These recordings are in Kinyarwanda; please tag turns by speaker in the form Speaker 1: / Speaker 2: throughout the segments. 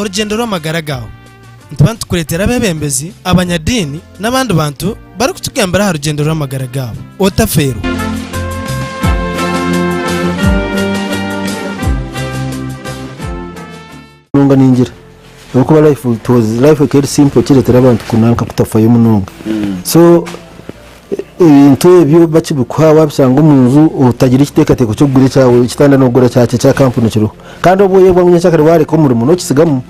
Speaker 1: urugendo rw'amagara gawe ntubantu kuretera abebembezi abanyadini n'abandi bantu bari kutugambira ha rugendo rw'amagara gawe otafero
Speaker 2: nunga ningira ukuba life keri simple kiretera abantu kunanka kutafayo mununga so into byo bacibukwa wabisanga umunzu utagira ikitekateko cyo gure cyawe kitanda no gura cyake cya kampuni kiro kandi oboye bwa munyakare ware ko muri muno kisigamu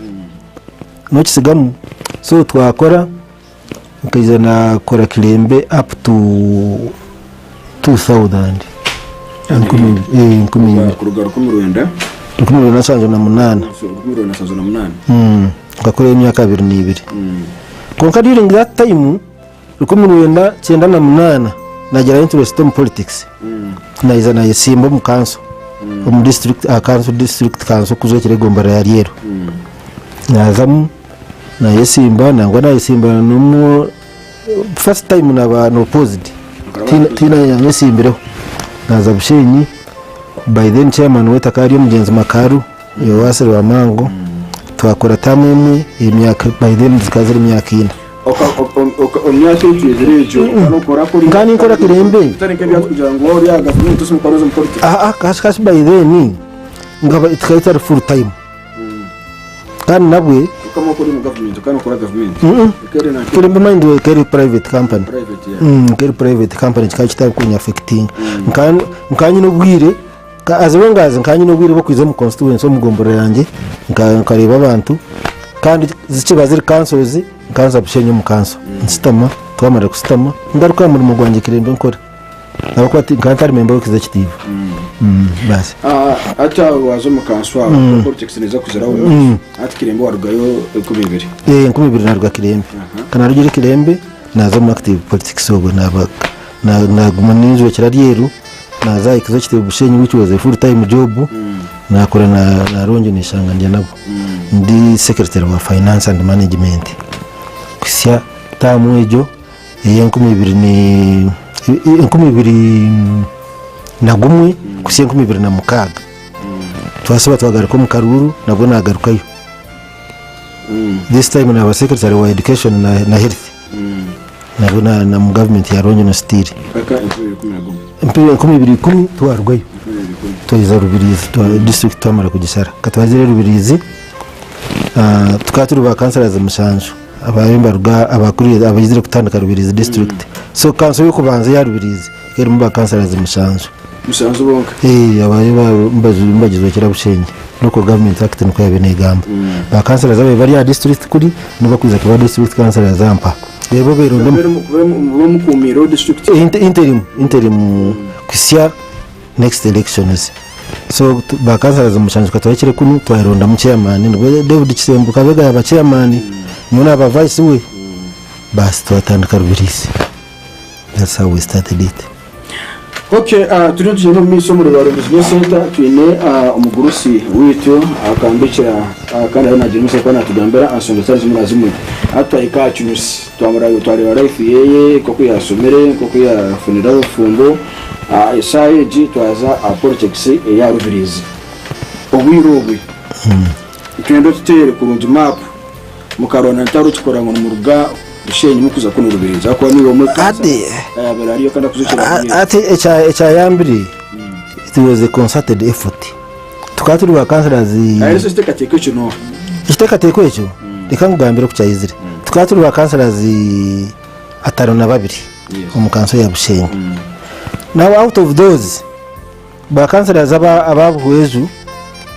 Speaker 2: so twakora ukizana kora kirembe up to 2000
Speaker 3: kurugara kumurwenda
Speaker 2: nasanze na 8 ngakora imyaka 22 konka during that time rukumurwenda 98 nagera interest in politics naiza na Yesimba mu council mu district council kuzokire gombara ya Riero nazamu na Yesimba nangwa na Yesimba no first time no opposed tina ya Yesimbireho naza Bushenyi by then chairman wetakari mugenzi Makaru yowasere wa Mango twakora tamwe imyaka by then zikazira imyaka 4
Speaker 3: omyaka y'ejo anokora kuri
Speaker 2: ngani nkora kirembe
Speaker 3: tanike bya kugira ngo ori agafuni tusimukaroza mu politics
Speaker 2: kashi by then ngaba itkaita full time kandi nabwe
Speaker 3: kama kuri mu government kana kora government
Speaker 2: kirembe mind we keri private company keri private company kikachita kunya affecting nkanyi no bwire aziwengaze nkanyi no bwire bakwize mu constituency omugombora yanjye nkareba abantu kandi zikiba ziri councils nkanza Bushenyi mu council nsitama twamara kusitama ngaruka muri mu Rwanda kirembe nkora abakwati nkantari member w'executive basi
Speaker 3: ata wazo mu council politics neza kuziraho ati kirembe warugayo
Speaker 2: 2022 naruga kirembe kana rugire kirembe naza mu active politics obo naguma ninzo kiraryeru naza executive Bushenyi which was a full time job nakora na ronje nishanga ndiye nabo ndi secretary wa finance and management kusya tamu ejo yenkumi na gumwe kusya 2006 twasaba twagaruka mu Karuru nabwo nagarukayo this time na secretary wa education na health nabwo na mu government ya Ronje no stili mpira 2010 twarwayo tuiza Rubirizi district twamara kugisara katwazire Rubirizi tukaturu ba councilors Mushanju abayemba ruga abakuriye abayizire kutandika Rubirizi district so council yo kubanza ya Rubirizi keri mu ba councilors Mushanju
Speaker 3: bonka
Speaker 2: abayeba mbagizwe kira Bushenyi local government act nuko yabene gamba ba councilors abaye bari ya district kuri nuba kwiza kwa district councilors ampa rebo berundo
Speaker 3: mu kumiro district
Speaker 2: interim kusya next elections so ba councilors Mushanju katwakire kunu twaronda mu chairman ngo David Kisembu kabega aba chairman nyona aba vice we basi twatandika Rubirizi. That's how we started it.
Speaker 3: Okay, tuje no miso muri baro business center twine umugurusi wityo akambikira kandi nagira musa kwa natugambera asonga cyari zimwe zimwe atwa ikacyusi twamara twari life yeye koko yasomere koko yafunira ufumbo isayeji twaza politics ya Rubirizi obwirobwe twendo tutere kurunji map mukarona ntaro cikora ngo mu ruga Bushenyi mukuza kuno Rubirizi akwa niwo mu
Speaker 2: ade
Speaker 3: barariyo kandi kuzukira
Speaker 2: ate echa yambiri it was a concerted effort tukaturi ba councilors
Speaker 3: ayese stekateko kino
Speaker 2: itekateko echo ikangugambira kucyayizire tukaturi ba councilors ataro na babiri umukanso ya Bushenyi now out of those ba councilors ababuheju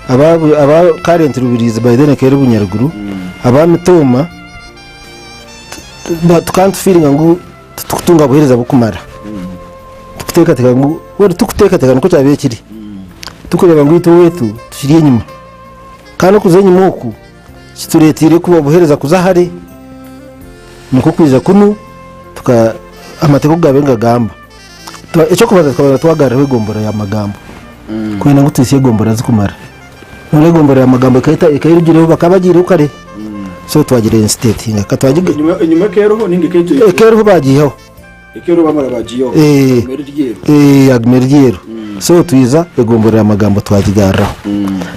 Speaker 2: aba current Rubirizi by then kere bunyaruguru abamitoma but can't feeling ngo tukutunga buhereza bukumara tukutekateka ngo wari tukutekateka nko cyabiye kiri tukureba ngo ito wetu tushiriye nyuma kandi kuzenye muku kituretire kuba buhereza kuzahari niko kwiza kunu tuka amateko gabenga gamba icyo kubaza twaba twagara we gombora ya magambo kwena ngo tusiye gombora zikumara none gombora ya magambo ikayirugireho bakabagira ukare so twagire state ngakatwagiga
Speaker 3: inyuma kero ninge
Speaker 2: kero bagiyeho
Speaker 3: kero bamara bagiyeho
Speaker 2: agmerigero so tuiza egombora amagambo twagigaraho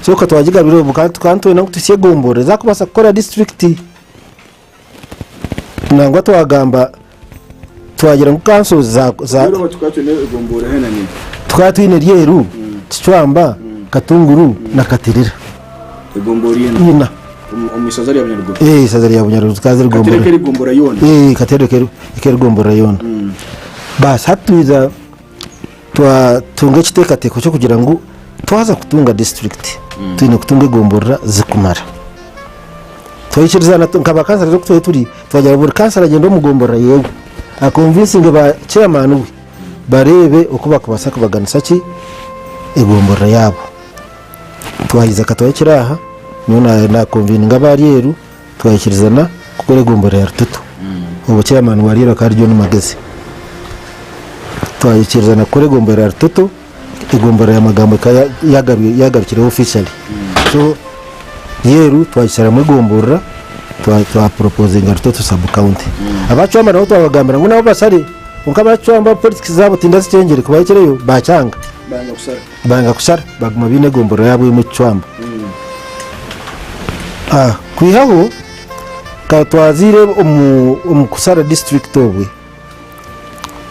Speaker 2: so ko twagigabiro bukantu no tusiye gombore zakubasa gukora district nangwa twagamba twagira ngo council za
Speaker 3: rero tukatune egombora henani
Speaker 2: twatwine ryeru Kicwamba Katunguru na Katirira
Speaker 3: egombora
Speaker 2: ina
Speaker 3: umisazari y'abanyarwanda
Speaker 2: isazari y'abanyarwanda kaze gombora
Speaker 3: Katirira gombora yona
Speaker 2: Katirira gombora yona bas hatuiza tunga kitekateko cyo kugira ngo twaza kutunga district twine kutunga gombora zikumara twayikirizana nkaba kansara zo kutwe turi twajya buri kansara agenda mu gombora yewe akonvinsinga ba chairman we barebe uko bakubasa kubaganisa ki egombora yabo twahiza katwakiraha none na konvininga baryeru twayikirizana kukore gombora ya rututu ubu chairman warira karyo n'umagezi twayikirizana kure gombora ya rututu egombora ya magambo yagarukire officially so yeru twayisara mu gombora twa proposing rututu sub county abacwamba nabo twabagambira ngo nabo basare ukabacwamba politics zabo tinda zicengere kubayikireyo bacanga banga kusara baguma bine gombora yabo mu cwamba kwihaho ka twazire kusara district obwe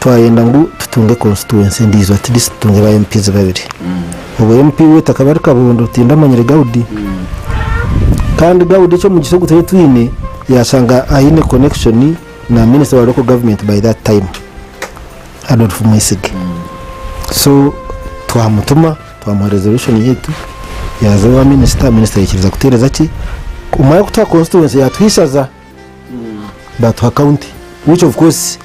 Speaker 2: twayenda ngo tutunge constituency ndizo at least tunge ba MPs babiri ubu MP weta kabari kabondo tinda manyire Gaudi kandi Gaudi cyo mu gisogo twine yasanga ayine connection na minister wa local government by that time Adolf Mwisige so twamutuma twamuha resolution yetu yaza wa minister yikiriza gutereza ki umaya kutwa constituency yatwisaza batwa county which of course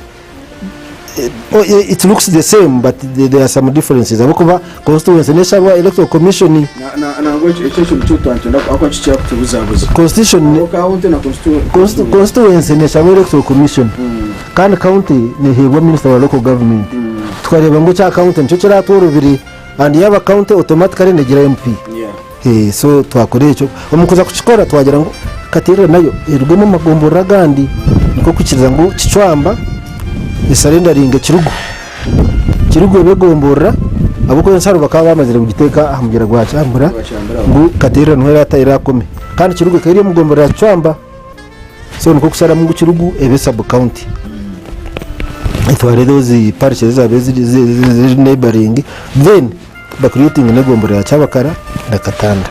Speaker 2: it looks the same but there are some differences abakuba constituency neshaba electoral commission
Speaker 3: na ngo icyo cy'utantunda ako cyo kubuzabuza
Speaker 2: constitution
Speaker 3: county na
Speaker 2: constituency neshaba electoral commission kandi county ni hebwa minister wa local government twareba ngo cya county cyo kiratorubiri and yaba county automatically negira MP so twakoreye cyo umukuza kuchikora twagira ngo Katirira nayo irugemo magombora gandi niko kukiriza ngo Kicwamba isarenderinga kirugo begombora abuko nsaro bakaba bamazire kugiteka ahamugera gwacambura ngo Katirira ntwera atayira kome kandi kirugo kariye mugombora Kicwamba so niko kusara mu kirugo ebe sub county itware dozi parishes zabezi neighboring then creating negombora ya Cyabakara na Katanda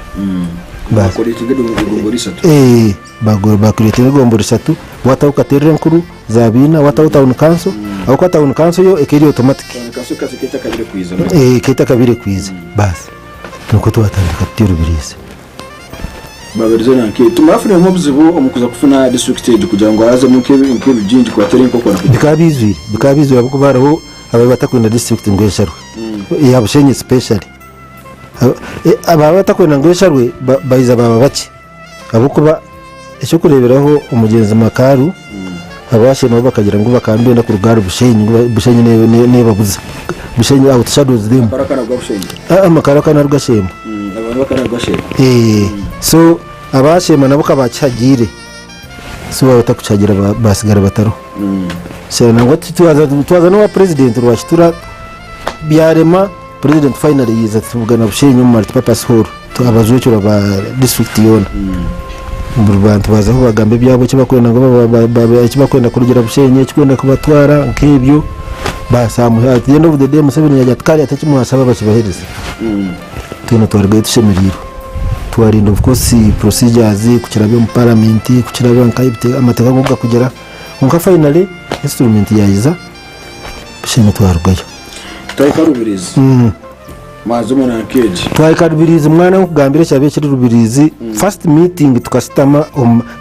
Speaker 2: bakurite gombora 3 wata Katirira nkuru zabina wata town council au kwa town council yo ekeri automatic kita kabire kwiza basi nuko twatandika Rubirizi
Speaker 3: babirize nanke tumafune nk'obuzibu omukuza kufuna district stage kugira ngo aze mu kebe byinji kwa teri nkoko
Speaker 2: bikabizwi abuko baraho abatakwenda district ngwesharwe yabushenye specially abatakwenda ngwesharwe bayiza baba baki abuko icyo kureberaho umugenzi Makaru abashema bakagira ngo bakambenda ku rugaro bushenye ne babuza bushenye out shadows them amakara kana rugashema
Speaker 3: bakana rugashema
Speaker 2: so abashema nabo kabacagire so batakucagira basigara bataro cyane ngo tuwaza no president rwashitura byarema president finally yiza tuvugana bushenye mu multi purpose hall abazwe cyo ba district yona Burbantu bazaho bagambe byabo kibakwenda ngo kibakwenda kurugira bushenye kikwenda kubatwara nk'ibyo basamuha at the end of the day Museveni yajatwari atakimuhasaba bakibahereza tuno twarwe tushemiriro twarinda of course procedures kukirabe mu parliament kukirabe nkayibite amateka ngoga kugera nka finally instrument yayiza bushenye twarwayo
Speaker 3: Rubirizi mazumo na keji
Speaker 2: Rubirizi mwana nkugambire cyabe kiri Rubirizi first meeting tukasitama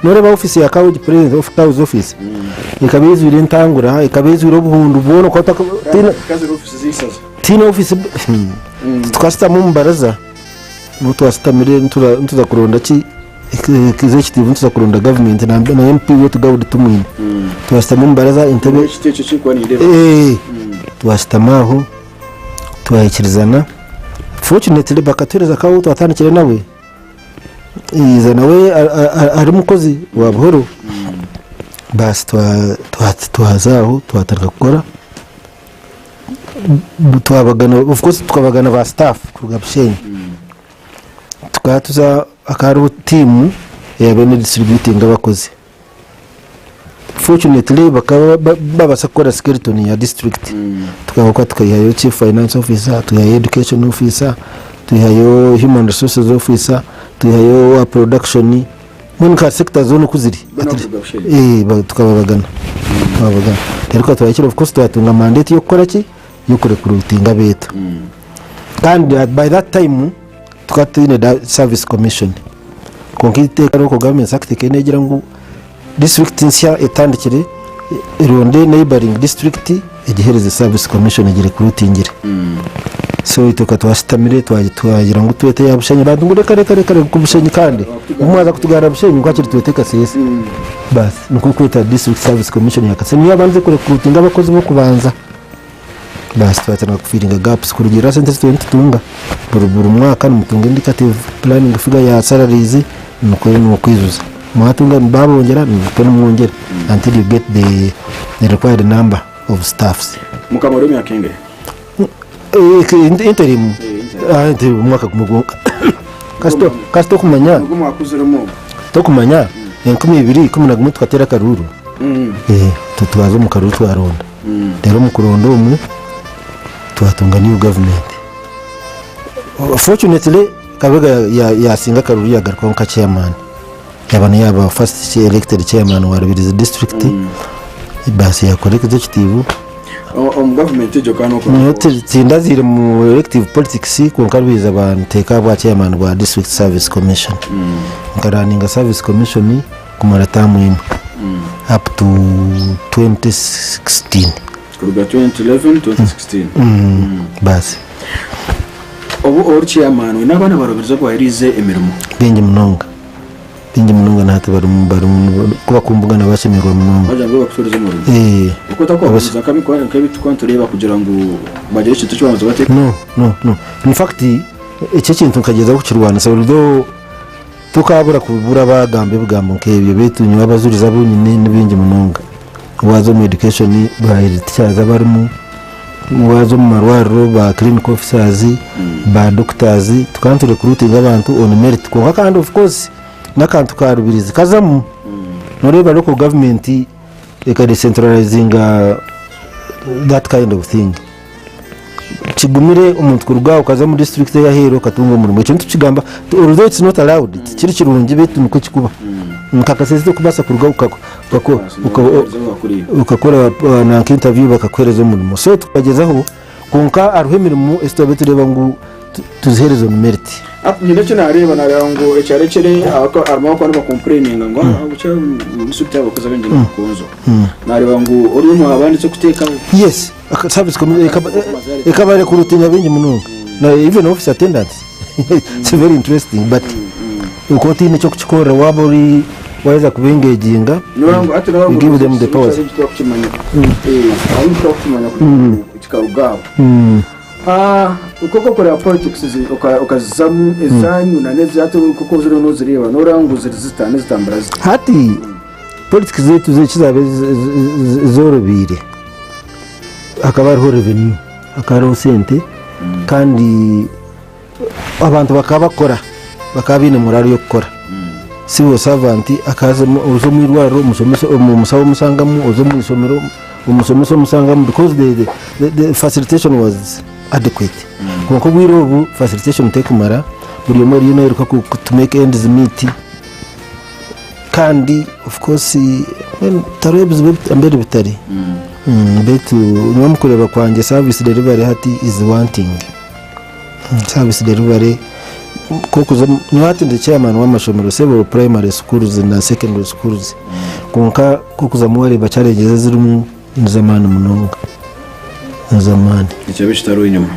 Speaker 2: nore ba office ya Kawo president of House office ikabizwira intangura ikabizwira obuhundu bono ko tina office tukasitama mu baraza mutu asitamire ntuza kuronda ki executive ntuza kuronda government na MP wetu Gaudi tumwine tukasitama mu baraza intebe
Speaker 3: cyo cyiko ni ndebe
Speaker 2: twasitamaho twayikirizana fortunately bakatureza Kawo twatandikire nawe iza nawe ari mukozi wa buhoro basi twazaho twatanga gukora twabagana of course twabagana ba staff kuruga Bushenyi tukatuza akaru team yabene distributing abakozi fortunately bakaba babasakora skeleton ya district tukaba tukayihayo chief finance officer tuyayo education officer tuyayo human resources officer tuyayo production mun ka sector zone kuziri tukabagana ariko twakira of course twatunga mandate yo gukora ki yo kurekrutinga beto kandi by that time tukatine service commission konkite karo ko government act kenegira ngo district nsya etandikire ironde neighboring district igihereze service commission igirekrutingire so itoka twasitamire twagira ngo twete ya Bushenyi bantu ngo reka ku Bushenyi kandi umwaza kutugara Bushenyi ngo akiri tweteka sese bas nuko kwita district service commission yakase niyo abanze kurekrutinga abakozi bo kubanza bas twatana kufiringa gaps kurugira center student tunga buru mwaka n'umutunga indicative planning figure ya salaries nuko kwizuza mwatunga babongera nuko mwongera until you get the required number of staffs
Speaker 3: mukamaro myakenge
Speaker 2: interim umwaka kumugonga kasto kumanya
Speaker 3: mwakuzeremo
Speaker 2: to kumanya 2011 twatera karuru tutwaza mu karuru twaronda rero mu kurondo umwe twatunga new government fortunately kabega yasinga karuru yagaruka nka chairman yabana yaba first elected chairman wa Rubirizi district basi ya correct executive
Speaker 3: government jo kano ko
Speaker 2: tindazire mu elective politics ko nkarwiza abantu teka bwa chairman wa district service commission ngaraninga service commission kumara tamu up to 2016
Speaker 3: kuruga 2011 2016
Speaker 2: basi
Speaker 3: obu chairman n'abana barobiriza ko yarize emirimo
Speaker 2: Bingi Munonga nahate bari kuba kumbuga nabashemerwa Munonga
Speaker 3: baje ngo bakusoreze mu rugo uko takwabuza kabitureba kugira ngo bagire ikintu cyo bamaze bateka
Speaker 2: no in fact icyo kintu kageza ku kirwana so tukabura kubura bagambe bugambo nkebyo betunywa abazuriza bunyine n'ibingi Munonga wazo mu education ba teachers abarimo wazo mu marwaro ba clinical officers ba doctors tukantu recruiting abantu on merit ko kandi of course nakantu ka Rubirizi kazamu noreba local government eka decentralizing that kind of thing kigumire umuntu kurugao kaza mu district ya Hero katunga umurimo cyo tukigamba although it's not allowed kiri kirungi betu nuko kikuba nkakaseze kubasa kurugao ukakora na interview bakakwereza umurimo so tukagezaho kunka aruhemirimo estobe tureba ngo tuzihereza merit
Speaker 3: nyine cyo nareba ngo ecyarekere arimo ko arimo complaining ngo abuca musuti abakoze bengene mukunzo nareba ngo uri mu abanditse kuteka
Speaker 2: yes service community ekabare kurutinya bengi Munonga na even office attendants it's very interesting but uko tine cyo kukora wabori waweza kubengeginga give them the powers
Speaker 3: uko gukora politics ukazamu izanyu na neza ate kuko zero no zireba norangu zitane zitambara
Speaker 2: hati politics zetu zikizabe zorobire akaba ariho revenue akaro sente kandi abantu bakabakora bakabine murari yo gukora civil servant akaza uzo mu irwaro umusawo musangamu uzo mu isomero umusomeso musangamu because the facilitation was adequate kuko bwirobu facilitation tekumara buri muri yineruka to make ends meet kandi of course when tarebs ambere bitari betu nyuma kureba kwanje service delivery hati is wanting service delivery kuko nyati ndi chairman wa mashomero several primary schools na secondary schools kunka kukuza muwari bacharege zirimu nzamani Munonga nzamani
Speaker 3: icyo bishitaro inyuma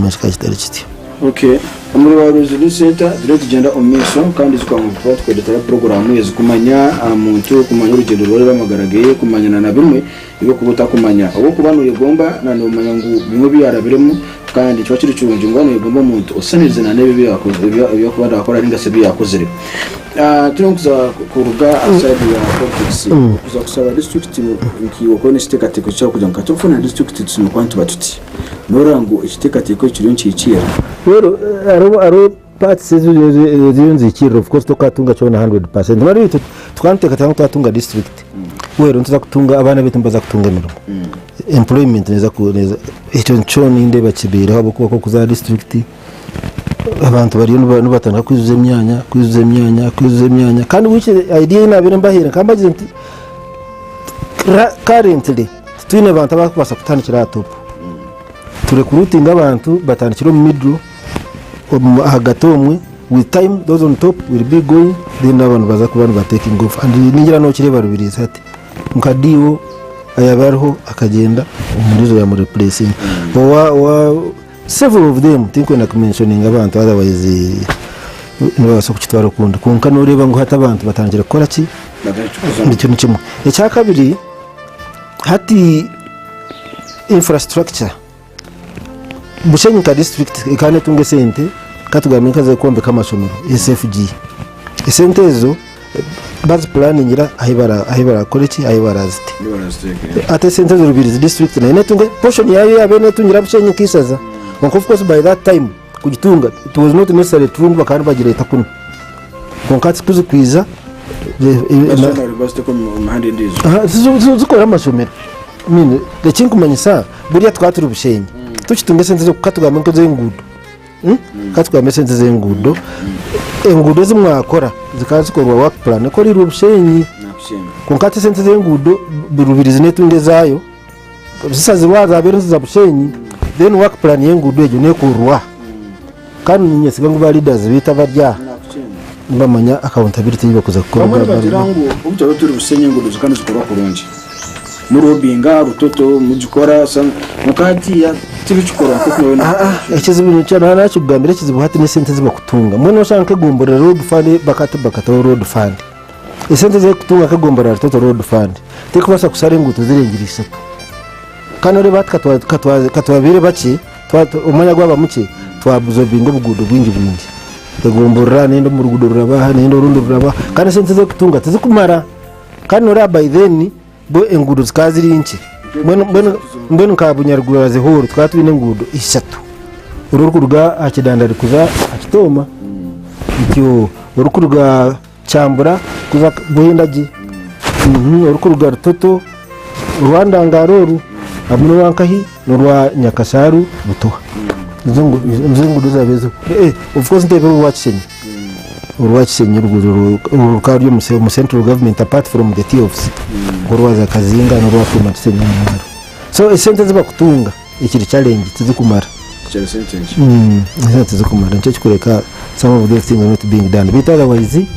Speaker 2: mashika kitari kiti
Speaker 3: okay muri wa Resilience Center direct genda omiso kandi zikwamuka twedetara program yezi kumanya muntu kumanya urugendo rwari ramagaragaye kumanyana na bimwe ibo kubuta kumanya abo kubanu yegomba na no manya ngo bimwe byarabiremo kandi cyo kiri cyunje ngano yegomba umuntu usanirize na nebe byakoze ibyo kubada akora ari ngase byakoze turunkuza kuruga aside ya politics kuza kusaba district nkiwo ko nisitekateko cyo kujya nkatofuna district tsimukwantu batuti norango ikitekateko kiri nchikira
Speaker 2: rero aro parts ziyonzikira of course tokatunga cyona 100% mari twanteka tangu twatunga district wero ntuza kutunga abana betu mbaza kutunga mirimo employment neza kuneza icyo nconi inde bakibira abo kuko kuza district abantu bari no batanga kwizuza imyanya kandi which idea inabire mbahira kambagize nti currently twine abantu bakubasa kutanikira top recruiting abantu batanikira mu middle hagati omwe with time those on top will be going then abantu baza kubana ba taking off and ningira no kireba rubiriza ati mukadiwo ayabarho akagenda umurizo ya mu replacing wa several of them think when I mentioning abantu otherwise nibaso kukitwara kundi kunka noreba ngo hata abantu batangira gukora ki nicyo nikimwe icya kabiri hati infrastructure Bushenyika district ikane tunge sente katugamika za kombe kama somero SFG sente ezo baz planning ngira ahibara koleki ahibara ziti ate sente zo rubirizi district na ine tunge portion yayo yabene tungira bushenyika isaza of course by that time kugitunga it was not necessary tungu bakandi bagireta kuno konkati kuzikwiza zikora amasomero mine lekinkumanyisa buriya twaturi bushenyi tukitunge sente zo katugamika zengudo katugamika sente zengudo engudo zimwakora zikazikorwa work plan ko riro bushenyi konkati sente zengudo birubirizi netunge zayo zisazi waza bero za bushenyi then work plan yengudo ejo nekurwa kandi nyesiga ngo ba leaders bita barya mbamanya accountability yiba kuza gukora
Speaker 3: bagirango ubyo baturi busenye ngudo zikandi zikorwa kurungi murobinga rutoto mujikora mukati ya tibicukora kuko nabona
Speaker 2: ekizibintu cyane nacho bwambere kizibuhati ne sente ziba kutunga mwe no shanke gombora road fund bakata road fund esente ze kutunga kagombora rutoto road fund tekubasa kusare ngutu zirengirisha kandi re katwabire baki umanya gwaba muke twabuzo bingo bugudo bwingi tegombora nendo mu rugudo rurabaha nendo rundo ruraba kandi sente ze kutunga tizikumara kandi ora by then bo engudo zikaziri inki mbeno kabunyarugura zihoro twatwine ngudo ishatu urukuruga akidandari kuza akitoma icyo urukuruga cyambura kuza buhindaji urukuruga rutoto Rwanda ngaroru amuno wankahi n'urwa Nyakasaru butoha nzungu zabezo of course ndebe watching urwakishenye urukari mu central government apart from the TOFs urwaza kazinga n'urwa from Kisenyi so sente ziba kutunga ikiri challenge tizikumara tizikumara nicyo kikureka some of these things are not being done but otherwise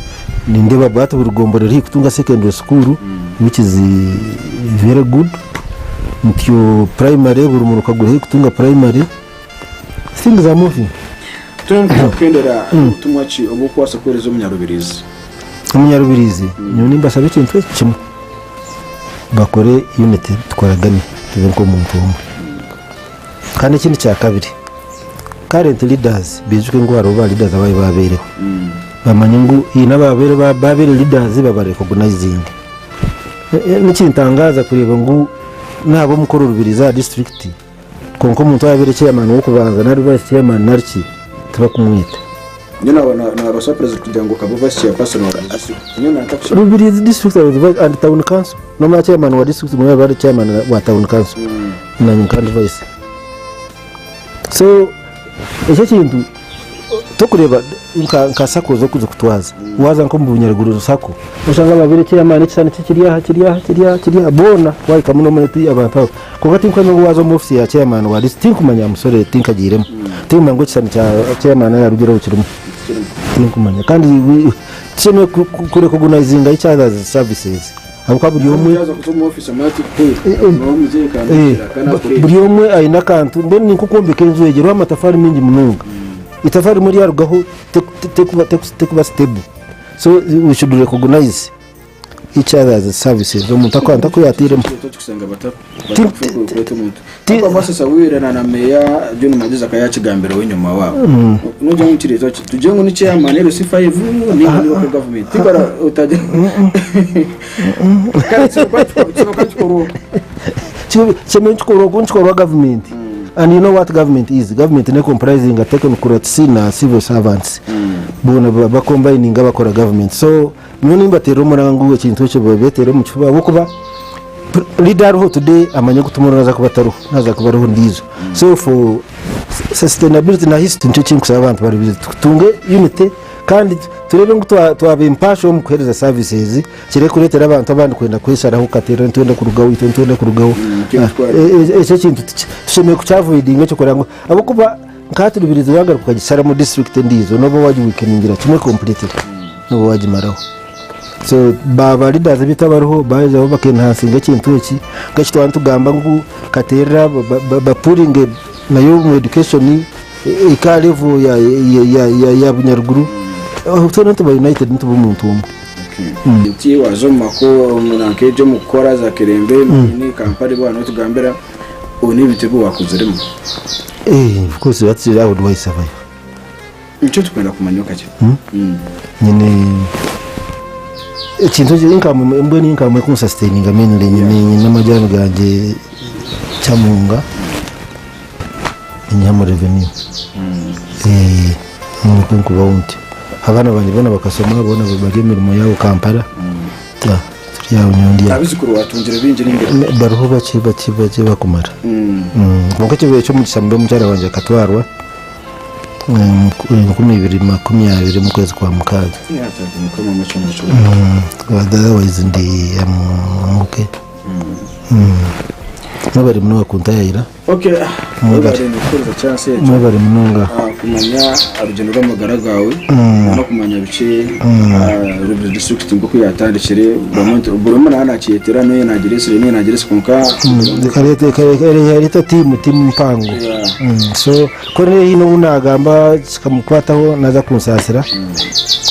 Speaker 2: nindeba bwatu burugomborero hi kutunga secondary school which is very good ntyo primary burumuruka kagura hi kutunga primary things are moving
Speaker 3: twendera tumwachi obukwasa kwerezo
Speaker 2: umunyarubirizi nyoni mbasabe ikintu kimwe bakore unit twaragane tuve ko mu mvumo kandi ikindi cya kabiri current leaders bizwe ngo aroba leaders abaye babereho bamanye ngo ina babere leaders babare recognizing nikintangaza kureba ngo nabo mukoro rubiriza district konko umuntu yabere chairman wo kubanza nari vice chairman nariki tuba kumwita
Speaker 3: nyina na basa president kugira ngo kabo vice chairperson wa district nyina ntakisha
Speaker 2: rubirizi district and town council no ma chairman wa district mwe bari chairman wa town council na nyikandi vice so icyo kintu tukureba nkasako zo kuza kutwaza waza nko mu bunyaruguru sako ushanga babere chairman cyane kiriya bona wari kamuno muri abantu kuko tinko ngo wazo mu office ya chairman wa district kumanya musore tinkagiremo timwe ngo cyane cya chairman ya rugero ukirimo tinkumanya kandi cyene kure kugunazinga icyaza services abuka buri umwe buri umwe ayina kantu mbone nko kombeka inzu yegero amatafari mingi mununga itavari muri yarugaho tekuba stable. So we should recognize each other's services. Umuntu akwanta ko yatiremo
Speaker 3: Tiba masasa wira na meya John Magiza kayakigambira w'inyuma wabo. Nujya mu kirezo tuje ngo ni chairman rero si 5 ni local government. Tiba utaje. Kandi
Speaker 2: chikoro government. And you know what government is? Government is comprising a technocrats na civil servants. Bona ba combining abakora government. So none mbatero murangu ikintu cyo babetero mu kifuba kuba leader ho today amanye gutumura naza kubataruho naza kubaruho ndizo. So for sustainability na history cyo kintu cy'abantu bari tunge unity kandi turebe ngo twabe impasho mu kwereza services kire kuretera abantu abandi kwenda kwisharaho katera ntwenda kurugaho ntwenda kurugaho ese kintu tushemeye kucavoiding cyo kurango abo kuba nkati rubirizo bagaruka kugisara mu district ndizo nobo waji weekendingira kimwe complete nobo waji maraho. So baba leaders bitabaruho baje abo bakenhansinga kintu ki gashitwa ntugamba ngo katera ba pulling nayo mu education ika level ya bunyaruguru Utonto ba United ntubu muntu umwe.
Speaker 3: Nti wazoma ko munankeje mukora za Kirembe ni kampani bwana tugambera oni bitego wakuzeremo.
Speaker 2: Of course that's how do I survive.
Speaker 3: Icyo tukwenda kumanyoka cyo.
Speaker 2: Nyine ikintu income mbone income ku sustaining amenye nyine n'amajyano ganje cyamunga inyamo revenue. Nuko bawunti abana banje bona bakasoma bona babaje mirimo yawo Kampala yawo nyundi
Speaker 3: abizikuru watungira binjira imbere
Speaker 2: baruho bace bakumara ngo cyo cyo mu gisambo mucyara wanje katwarwa 2020 mu kwezi kwa mukaga otherwise ndi amuke nabari muno bakunda yayira
Speaker 3: nabari nukoreza chance
Speaker 2: nabari munonga
Speaker 3: kumanya urugendo rw'amagara gawe no kumanya bice Rubis district ngo kuyatandikire burimo nanakietera no yenagerese konka
Speaker 2: karete team mpango so kore hino unagamba kamukwataho naza kunsasira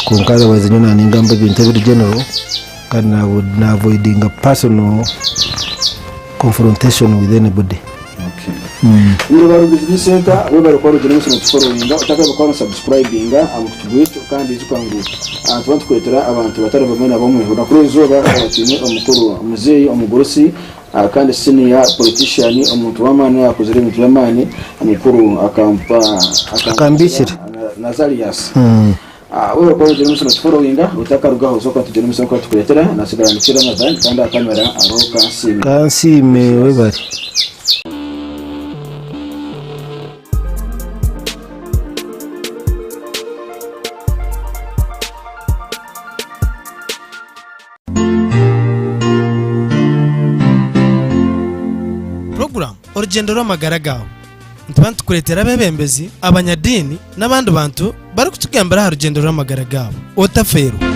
Speaker 2: konkaza wazinyo naningamba bintabiri general kana na avoiding a personal confrontation with anybody.
Speaker 3: Muri baro business center we baro kwaro jeno musomo followinga utakaba kwaro subscribinga amutubwito kandi zikangu abantu kwetera abantu batari bamena bamwe hura kuri zoba abatine omukuru muzeyi omugorosi kandi senior politician omuntu wamane yakozere mu twamane amukuru
Speaker 2: akambishira
Speaker 3: Nazarias wewe kwa jeno musomo followinga utakarugaho zo kwa jeno musomo kwetera nasigaranukira mazani kandi akamera aroka
Speaker 2: kansime we bari
Speaker 1: urugendo rw'amagara gawe ntibandi kuretera abebembezi abanyadini n'abandi bantu bari kutugambira urugendo rw'amagara gawe Otafero